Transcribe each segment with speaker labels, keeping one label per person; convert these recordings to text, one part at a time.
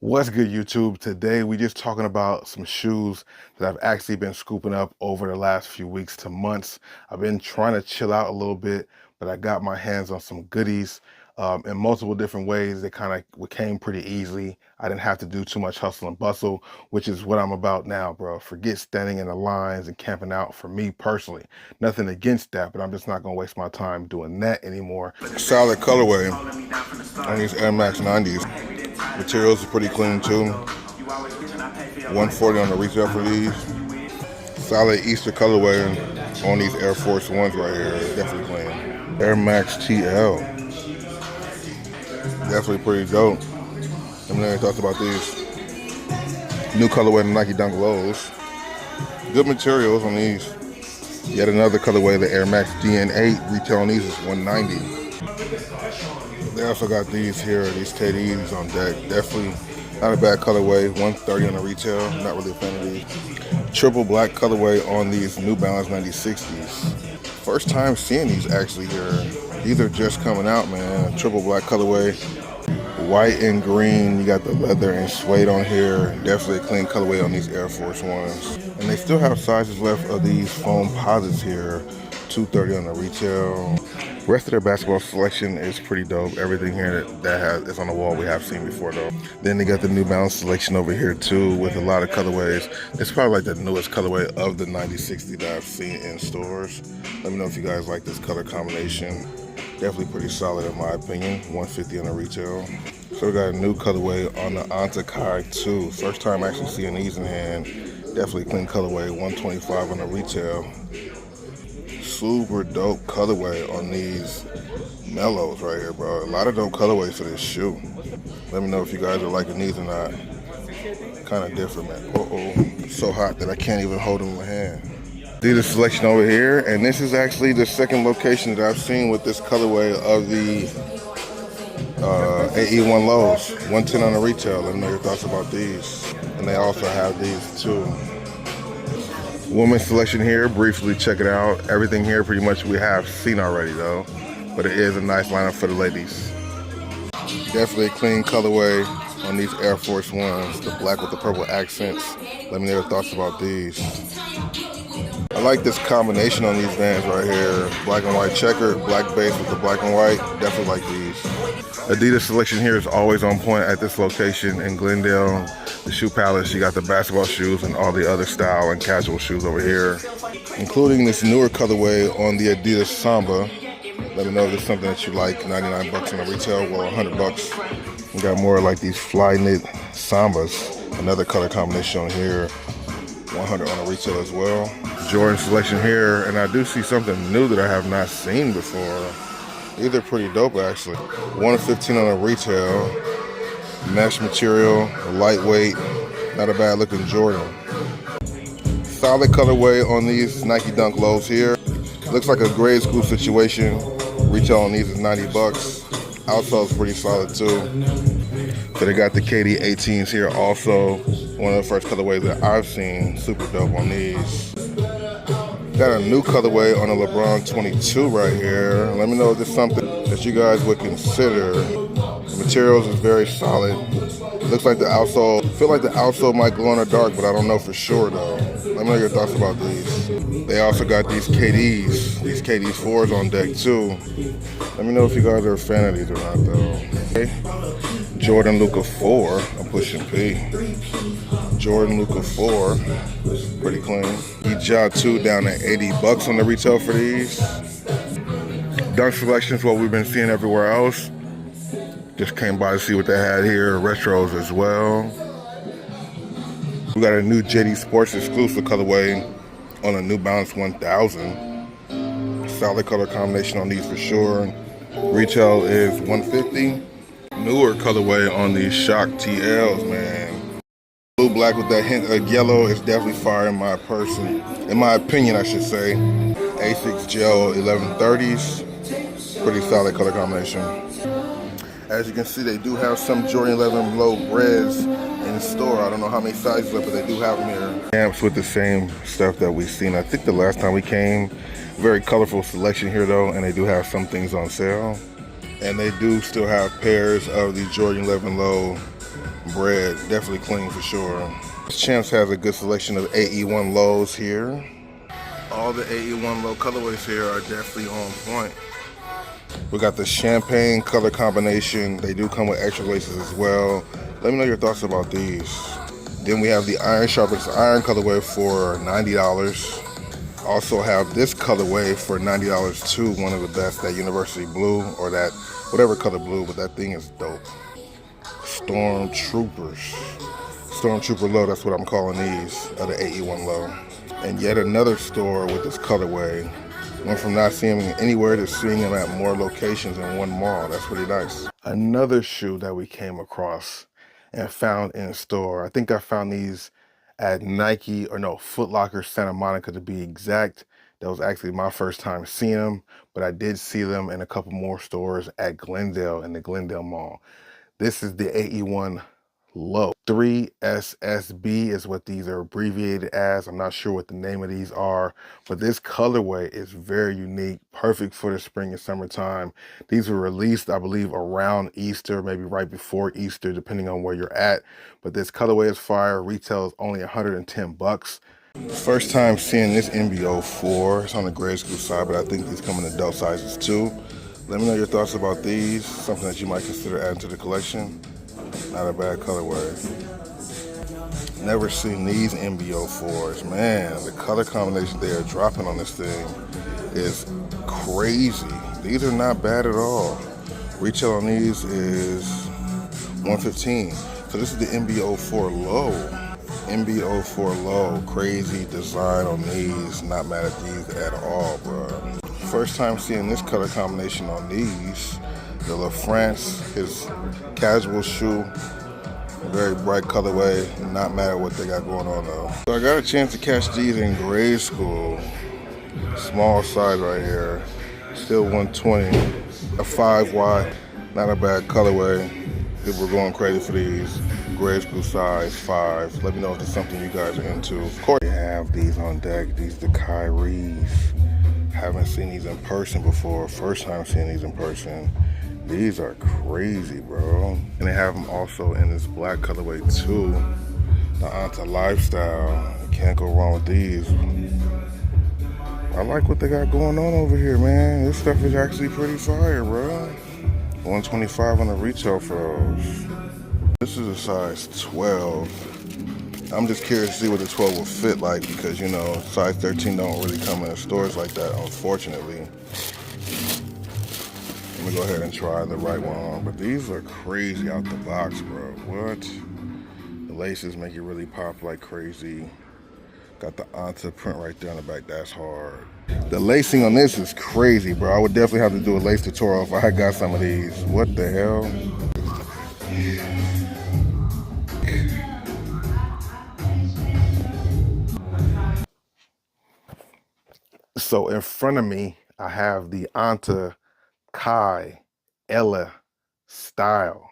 Speaker 1: What's good, YouTube? Today we just talking about some shoes that I've actually been scooping up over the last few weeks to months. I've been trying to chill out a little bit, but I got my hands on some goodies in multiple different ways. They kind of came pretty easily. I didn't have to do too much hustle and bustle, which is what I'm about now, bro. Forget standing in the lines and camping out for me personally. Nothing against that, but I'm just not gonna waste my time doing that anymore. Solid colorway on these Air Max 90s. Materials are pretty clean too. 140 on the retail for these. Solid Easter colorway on these Air Force Ones right here. Definitely clean. Air Max TL. Definitely pretty dope. Let me know your thoughts about these. New colorway in the Nike Dunk Lows. Good materials on these. Yet another colorway, the Air Max DN8. Retail on these is $190. They also got these here, these KDs on deck. Definitely not a bad colorway. $130 on the retail. Not really a fan of these. Triple black colorway on these New Balance 9060s. First time seeing these actually here. These are just coming out, man. Triple black colorway. White and green. You got the leather and suede on here. Definitely a clean colorway on these Air Force Ones. And they still have sizes left of these foam posits here. $230 on the retail. Rest of their basketball selection is pretty dope. Everything here that is on the wall we have seen before though. Then they got the New Balance selection over here too with a lot of colorways. It's probably like the newest colorway of the 9060 that I've seen in stores. Let me know if you guys like this color combination. Definitely pretty solid in my opinion. $150 on the retail. So we got a new colorway on the Antakai too. First time actually seeing these in hand. Definitely clean colorway. $125 on the retail. Super dope colorway on these mellows right here, bro. A lot of dope colorways for this shoe. Let me know if you guys are liking these or not. Kind of different, man. So hot that I can't even hold them in my hand. See the selection over here, and this is actually the second location that I've seen with this colorway of the AE1 Lows. $110 on the retail. Let me know your thoughts about these. And they also have these too. Women's selection here, briefly check it out. Everything here pretty much we have seen already though, but it is a nice lineup for the ladies. Definitely a clean colorway on these Air Force Ones, the black with the purple accents. Let me know your thoughts about these. I like this combination on these Vans right here. Black and white checkered, black base with the black and white. Definitely like these. Adidas selection here is always on point at this location in Glendale. The Shoe Palace, you got the basketball shoes and all the other style and casual shoes over here, including this newer colorway on the Adidas Samba. Let me know if it's something that you like. $99 on the retail, well, $100. We got more like these fly knit Sambas. Another color combination on here. $100 on the retail as well. Jordan selection here, and I do see something new that I have not seen before. These are pretty dope actually. $115 on the retail. Mesh material, lightweight, not a bad looking Jordan. Solid colorway on these Nike Dunk Lows here. Looks like a grade school situation. Retail on these is $90. Outsole is pretty solid too. So they got the KD 18s here also. One of the first colorways that I've seen. Super dope on these. Got a new colorway on the LeBron 22 right here. Let me know if this is something that you guys would consider. The materials is very solid. It looks like the outsole, I feel like the outsole might glow in the dark, but I don't know for sure though. Let me know your thoughts about these. They also got these KDs, these KDs 4s on deck too. Let me know if you guys are a fan of these or not though. Okay. Jordan Luka 4, I'm pushing P. Jordan Luka 4, pretty clean. Ejah 2 down at $80 on the retail for these. Dunk selections, what we've been seeing everywhere else. Just came by to see what they had here. Retros as well. We got a new JD Sports exclusive colorway on a New Balance 1000. Solid color combination on these for sure. Retail is $150. Newer colorway on these Shock TLs, man. Blue black with that hint of yellow is definitely fire in my opinion, I should say. Asics Gel 1130s. Pretty solid color combination. As you can see, they do have some Jordan 11 Low Reds in store. I don't know how many sizes left, but they do have them here. Amps with the same stuff that we've seen. I think the last time we came, very colorful selection here though, and they do have some things on sale. And they do still have pairs of the Jordan 11 Low bread. Definitely clean for sure. Champs has a good selection of 81 Lows here. All the 81 Lo colorways here are definitely on point. We got the champagne color combination. They do come with extra laces as well. Let me know your thoughts about these. Then we have the Iron Sharpest Iron colorway for $90. Also have this colorway for $90 too. One of the best, that University Blue or that whatever color blue, but that thing is dope. Stormtroopers. Stormtrooper Low, that's what I'm calling these, of the 81 Low. And yet another store with this colorway. Went from not seeing them anywhere to seeing them at more locations in one mall. That's pretty nice. Another shoe that we came across and found in store. I think I found these at Nike, or no, Foot Locker Santa Monica to be exact. That was actually my first time seeing them, but I did see them in a couple more stores at Glendale, in the Glendale Mall. This is the 81 Lo. 3SSB is what these are abbreviated as. I'm not sure what the name of these are, but this colorway is very unique, perfect for the spring and summertime. These were released, I believe, around Easter, maybe right before Easter, depending on where you're at. But this colorway is fire. Retail is only 110 bucks. First time seeing this MB.04. It's on the grade school side, but I think these come in adult sizes too. Let me know your thoughts about these. Something that you might consider adding to the collection. Not a bad colorway. Never seen these MB.04s. Man, the color combination they are dropping on this thing is crazy. These are not bad at all. Retail on these is $115. So this is the MB.04 Lo. MB.04 Lo. Crazy design on these. Not mad at these at all, bro. First time seeing this color combination on these. The La France, his casual shoe, very bright colorway. Not mad at what they got going on though. So I got a chance to catch these in grade school. Small size right here, still 120. A 5Y, not a bad colorway. People were going crazy for these. Grade school size 5s. Let me know if it's something you guys are into. Of course, we have these on deck. These are the Kyries. Haven't seen these in person before. First time seeing these in person. These are crazy, bro. And they have them also in this black colorway too. The Anta Lifestyle. Can't go wrong with these. I like what they got going on over here, man. This stuff is actually pretty fire, bro. 125 on the retail for those. This is a size 12. I'm just curious to see what the 12 will fit like, because you know, size 13 don't really come in the stores like that, unfortunately. Let me go ahead and try the right one on. But these are crazy out the box, bro. What? The laces make it really pop like crazy. Got the Anta print right there on the back. That's hard. The lacing on this is crazy, bro. I would definitely have to do a lace tutorial if I had got some of these. What the hell? So in front of me, I have the Anta Kai Ella Style.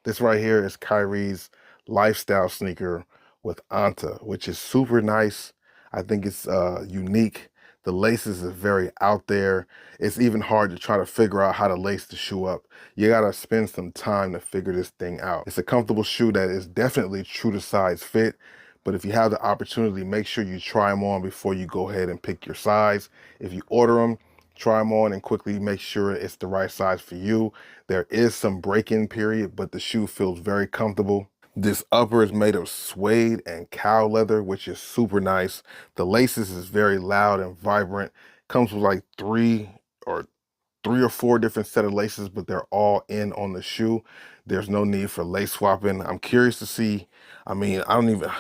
Speaker 1: This right here is Kyrie's lifestyle sneaker with Anta, which is super nice. I think it's unique. The laces is very out there. It's even hard to try to figure out how to lace the shoe up. You gotta spend some time to figure this thing out. It's a comfortable shoe that is definitely true to size fit, but if you have the opportunity, make sure you try them on before you go ahead and pick your size. If you order them, try them on and quickly make sure it's the right size for you. There is some break-in period, but the shoe feels very comfortable. This upper is made of suede and cow leather, which is super nice. The laces is very loud and vibrant. Comes with like three or four different set of laces, but they're all in on the shoe. There's no need for lace swapping. I'm curious to see, I mean, I don't even,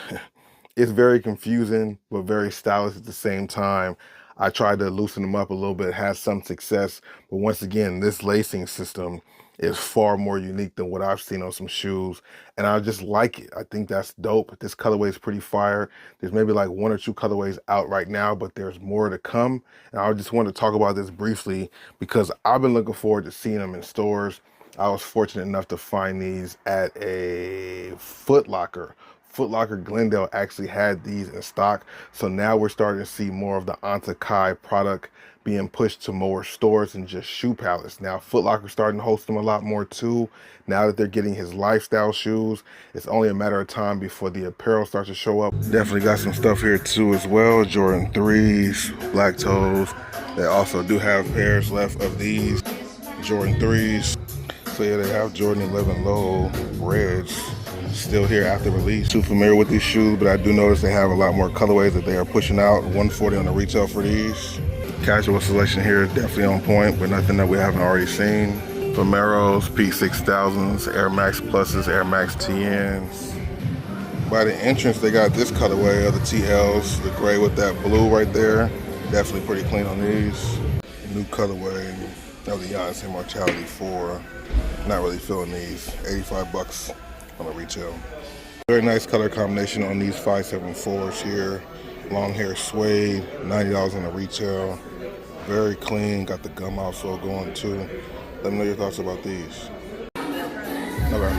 Speaker 1: it's very confusing, but very stylish at the same time. I tried to loosen them up a little bit, had some success, but once again, this lacing system is far more unique than what I've seen on some shoes, and I just like it. I think that's dope. This colorway is pretty fire. There's maybe like 1 or 2 colorways out right now, but there's more to come, and I just wanted to talk about this briefly because I've been looking forward to seeing them in stores. I was fortunate enough to find these at a Foot Locker Foot Locker Glendale actually had these in stock. So now we're starting to see more of the Anta Kai product being pushed to more stores and just shoe palettes. Now Foot Locker's starting to host them a lot more too. Now that they're getting his lifestyle shoes, it's only a matter of time before the apparel starts to show up. Definitely got some stuff here too as well. Jordan 3s, black toes. They also do have pairs left of these Jordan 3s. So yeah, they have Jordan 11 Lo reds still here after release. Too familiar with these shoes, but I do notice they have a lot more colorways that they are pushing out. $140 on the retail for these. Casual selection here is definitely on point, but nothing that we haven't already seen. Vomeros, P6000s, Air Max Pluses, Air Max TNs. By the entrance, they got this colorway of the TLs, the gray with that blue right there. Definitely pretty clean on these. New colorway of the Giannis Immortality 4. Not really feeling these. 85 bucks on the retail. Very nice color combination on these 574s here. Long hair suede, $90 on the retail. Very clean, got the gum outsole going too. Let me know your thoughts about these. Okay.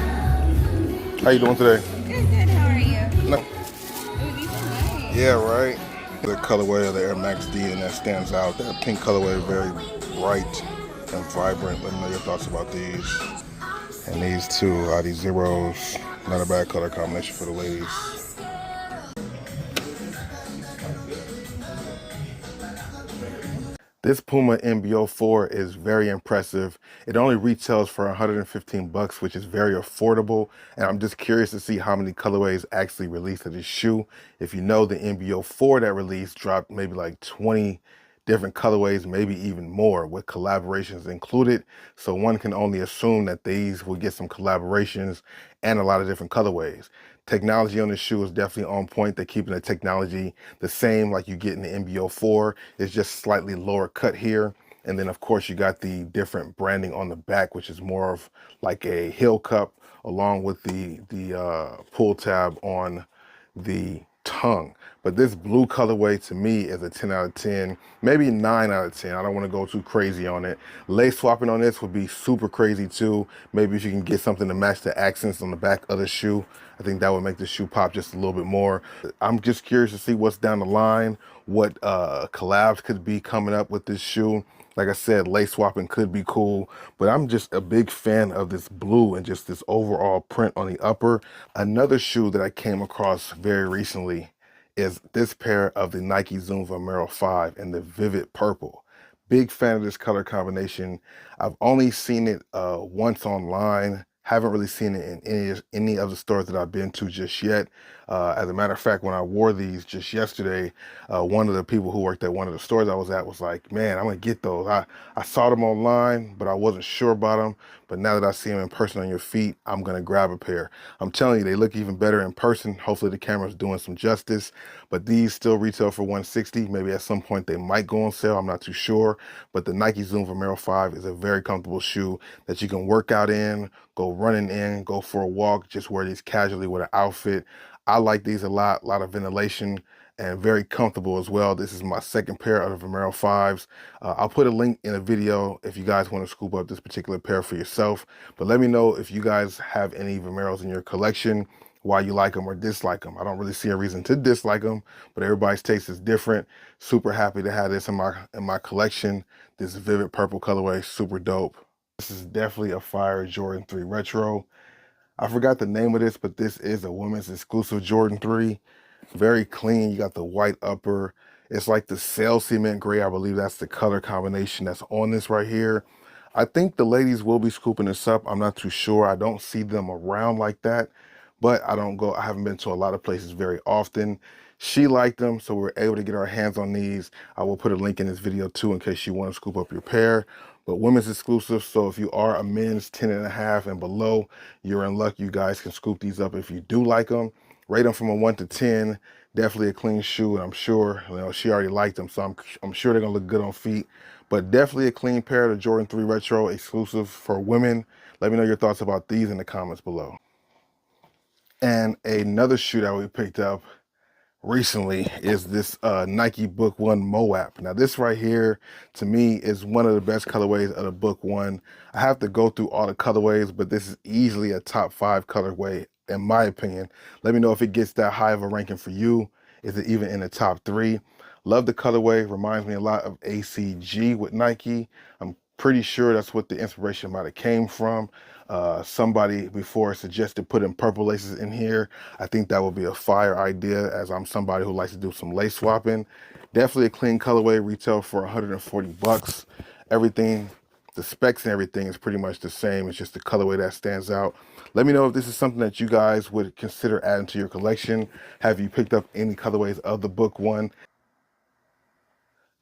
Speaker 1: How you doing today?
Speaker 2: Good, how are you?
Speaker 1: No.
Speaker 2: Ooh, these are nice.
Speaker 1: Yeah, right. The colorway of the Air Max D, and that stands out. That pink colorway, very bright and vibrant. Let me know your thoughts about these. And these two, ID Zeros, not a bad color combination for the ladies. This Puma MB.04 is very impressive. It only retails for 115 bucks, which is very affordable. And I'm just curious to see how many colorways actually released of this shoe. If you know, the MB.04 that released dropped maybe like 20 different colorways, maybe even more, with collaborations included. So one can only assume that these will get some collaborations and a lot of different colorways. Technology on this shoe is definitely on point. They're keeping the technology the same like you get in the MB.04. It's just slightly lower cut here. And then of course you got the different branding on the back, which is more of like a heel cup, along with the pull tab on the tongue. But this blue colorway to me is a 10 out of 10, maybe 9 out of 10. I don't want to go too crazy on it. Lace swapping on this would be super crazy too. Maybe if you can get something to match the accents on the back of the shoe, I think that would make the shoe pop just a little bit more. I'm just curious to see what's down the line, what collabs could be coming up with this shoe. Like I said, lace swapping could be cool, but I'm just a big fan of this blue and just this overall print on the upper. Another shoe that I came across very recently is this pair of the Nike Zoom Vomero 5 in the vivid purple. Big fan of this color combination. I've only seen it once online. Haven't really seen it in any of the stores that I've been to just yet. As a matter of fact, when I wore these just yesterday, one of the people who worked at one of the stores I was at was like, man, I'm gonna get those. I saw them online, but I wasn't sure about them. But now that I see them in person on your feet, I'm gonna grab a pair. I'm telling you, they look even better in person. Hopefully the camera's doing some justice. But these still retail for $160. Maybe at some point they might go on sale. I'm not too sure. But the Nike Zoom Vomero 5 is a very comfortable shoe that you can work out in, go running in, go for a walk, just wear these casually with an outfit. I like these a lot of ventilation and very comfortable as well. This is my second pair of the Vomero 5s. I'll put a link in a video if you guys want to scoop up this particular pair for yourself. But let me know if you guys have any Vomeros in your collection, why you like them or dislike them. I don't really see a reason to dislike them, but everybody's taste is different. Super happy to have this in my collection. This vivid purple colorway, super dope. This is definitely a fire Jordan 3 Retro. I forgot the name of this, but this is a women's exclusive Jordan 3. Very clean. You got the white upper. It's like the sail cement gray. I believe that's the color combination that's on this right here. I think the ladies will be scooping this up. I'm not too sure. I don't see them around like that, but I haven't been to a lot of places very often. She liked them, so we were able to get our hands on these. I will put a link in this video too in case you want to scoop up your pair. But women's exclusive, so if you are a men's 10.5 and below, you're in luck. You guys can scoop these up if you do like them. Rate them from a 1 to 10. Definitely a clean shoe, and I'm sure, she already liked them, so I'm sure they're gonna look good on feet. But definitely a clean pair of the Jordan 3 Retro exclusive for women. Let me know your thoughts about these in the comments below. And another shoe that we picked up recently is this Nike Book 1 Moab. Now this right here to me is one of the best colorways of the Book 1. I have to go through all the colorways, but this is easily a top 5 colorway in my opinion. Let me know if it gets that high of a ranking for you. Is it even in the top 3? Love the colorway. Reminds me a lot of ACG with Nike. I'm pretty sure that's what the inspiration might have came from. Somebody before suggested putting purple laces in here. I think that would be a fire idea, as I'm somebody who likes to do some lace swapping. Definitely a clean colorway, retail for 140 bucks. Everything, the specs and everything is pretty much the same. It's just the colorway that stands out. Let me know if this is something that you guys would consider adding to your collection. Have you picked up any colorways of the book one?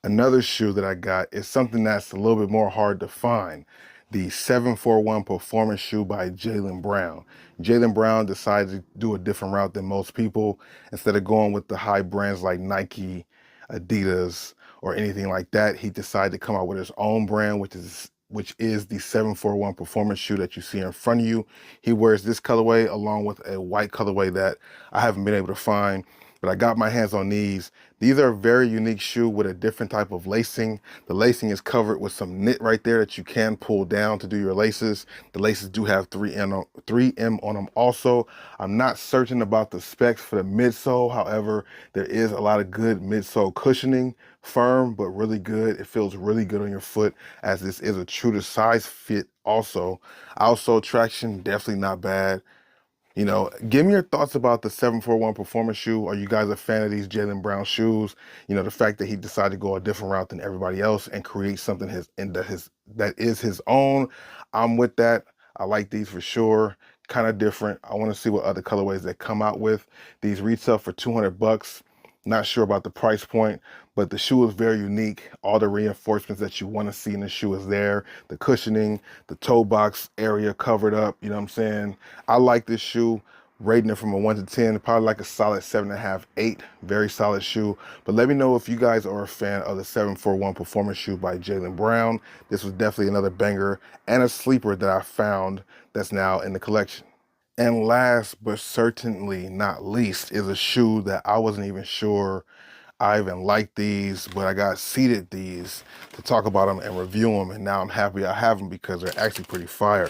Speaker 1: Another shoe that I got is something that's a little bit more hard to find. The 741 Performance shoe by Jaylen Brown. Jaylen Brown decided to do a different route than most people. Instead of going with the high brands like Nike, Adidas, or anything like that, he decided to come out with his own brand, which is the 741 Performance shoe that you see in front of you. He wears this colorway along with a white colorway that I haven't been able to find, but I got my hands on these. These are a very unique shoe with a different type of lacing. The lacing is covered with some knit right there that you can pull down to do your laces. The laces do have 3M on them also. I'm not certain about the specs for the midsole. However, there is a lot of good midsole cushioning. Firm, but really good. It feels really good on your foot, as this is a true to size fit also. Outsole traction, definitely not bad. You know, give me your thoughts about the 741 Performance shoe. Are you guys a fan of these Jaylen Brown shoes? You know, the fact that he decided to go a different route than everybody else and create something that is his own. I'm with that. I like these for sure. Kind of different. I want to see what other colorways they come out with. These retail for 200 bucks. Not sure about the price point, but the shoe is very unique. All the reinforcements that you want to see in the shoe is there. The cushioning, the toe box area covered up, you know what I'm saying? I like this shoe. Rating it from a 1 to 10, probably like a solid 7.5, 8. Very solid shoe. But let me know if you guys are a fan of the 741 Performance shoe by Jaylen Brown. This was definitely another banger and a sleeper that I found that's now in the collection. And last but certainly not least is a shoe that I wasn't even sure I even liked these, but I got seated these to talk about them and review them, and now I'm happy I have them because they're actually pretty fire.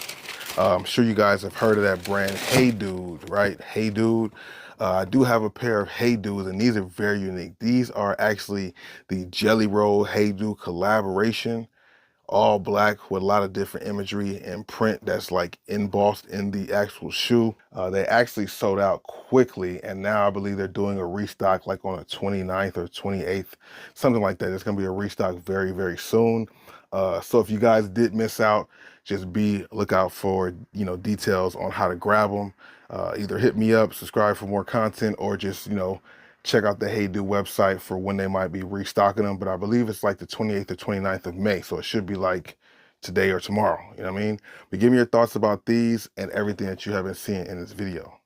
Speaker 1: I'm sure you guys have heard of that brand, Hey Dude, right? Hey Dude. I do have a pair of Hey Dudes, and these are very unique. These are actually the Jelly Roll Hey Dude collaboration, all black with a lot of different imagery and print that's like embossed in the actual shoe. They actually sold out quickly, and now I believe they're doing a restock like on the 29th or 28th, something like that. It's gonna be a restock very, very soon. So if you guys did miss out, just be lookout for, you know, details on how to grab them. Either hit me up, subscribe for more content, or just, you know, check out the Hey Dude website for when they might be restocking them. But I believe it's like the 28th or 29th of May. So it should be like today or tomorrow. You know what I mean? But give me your thoughts about these and everything that you have been seeing in this video.